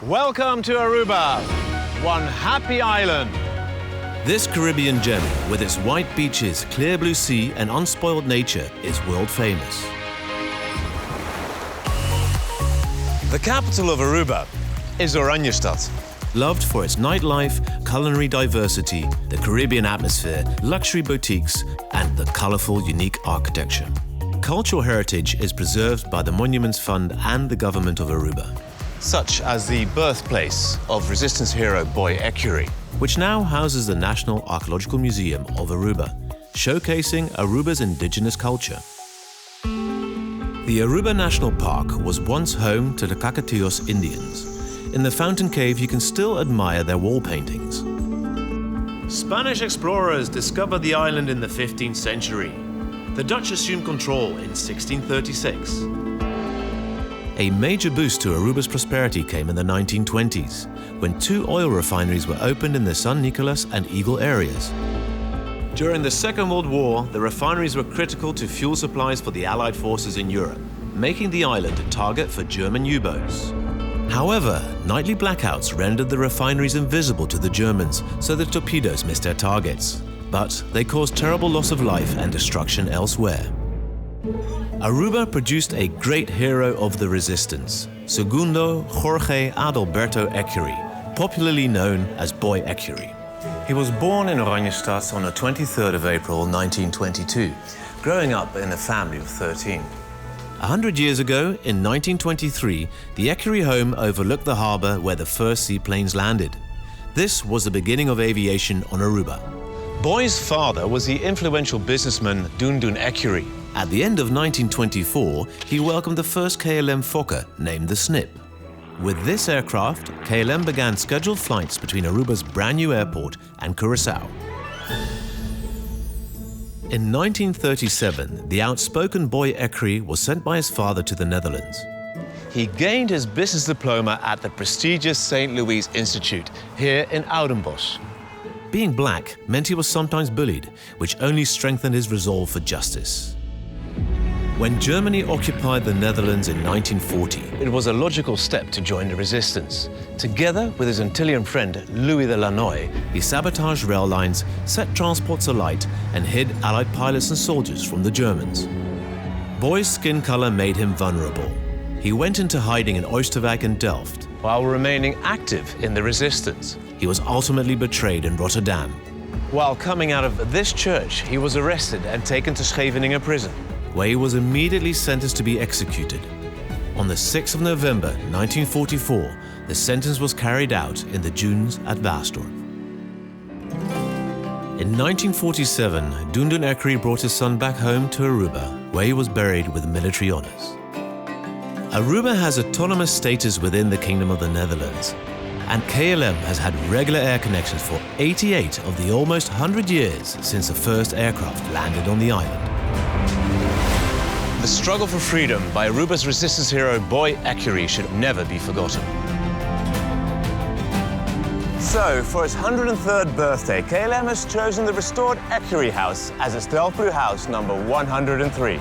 Welcome to Aruba, one happy island. This Caribbean gem, with its white beaches, clear blue sea and unspoiled nature, is world famous. The capital of Aruba is Oranjestad. Loved for its nightlife, culinary diversity, the Caribbean atmosphere, luxury boutiques, and the colorful, unique architecture. Cultural heritage is preserved by the Monuments Fund and the government of Aruba, Such as the birthplace of resistance hero Boy Ecurry. which now houses the National Archaeological Museum of Aruba, showcasing Aruba's indigenous culture. The Aruba National Park was once home to the Cacatillos Indians. In the fountain cave, you can still admire their wall paintings. Spanish explorers discovered the island in the 15th century. The Dutch assumed control in 1636. A major boost to Aruba's prosperity came in the 1920s, when 2 oil refineries were opened in the San Nicolas and Eagle areas. During the Second World War, the refineries were critical to fuel supplies for the Allied forces in Europe, making the island a target for German U-boats. However, nightly blackouts rendered the refineries invisible to the Germans, so the torpedoes missed their targets. But they caused terrible loss of life and destruction elsewhere. Aruba produced a great hero of the resistance, Segundo Jorge Adalberto Ecurry, popularly known as Boy Ecurry. He was born in Oranjestad on the 23rd of April 1922, growing up in a family of 13. 100 years ago, in 1923, the Ecurry home overlooked the harbor where the first seaplanes landed. This was the beginning of aviation on Aruba. Boy's father was the influential businessman Dundun Ecurry. At the end of 1924, he welcomed the first KLM Fokker, named the Snip. With this aircraft, KLM began scheduled flights between Aruba's brand new airport and Curaçao. In 1937, the outspoken Boy Ecurry was sent by his father to the Netherlands. He gained his business diploma at the prestigious St. Louis Institute here in Oudenbosch. Being black meant he was sometimes bullied, which only strengthened his resolve for justice. When Germany occupied the Netherlands in 1940, It was a logical step to join the resistance. Together with his Antillean friend Louis de Lannoy, he sabotaged rail lines, set transports alight, and hid Allied pilots and soldiers from the Germans. Boy's skin color made him vulnerable. He went into hiding in Oosterwijk and Delft. while remaining active in the resistance. He was ultimately betrayed in Rotterdam. While coming out of this church, he was arrested and taken to Scheveningen prison. Where he was immediately sentenced to be executed. On the 6th of November 1944, the sentence was carried out in the dunes at Waasdorp. In 1947, Dundun Ecurry brought his son back home to Aruba, where he was buried with military honors. Aruba has autonomous status within the Kingdom of the Netherlands, and KLM has had regular air connections for 88 of the almost 100 years since the first aircraft landed on the island. The struggle for freedom by Aruba's resistance hero Boy Ecurry should never be forgotten. So, for his 103rd birthday, KLM has chosen the restored Ecurry House as its Delft Blue house number 103.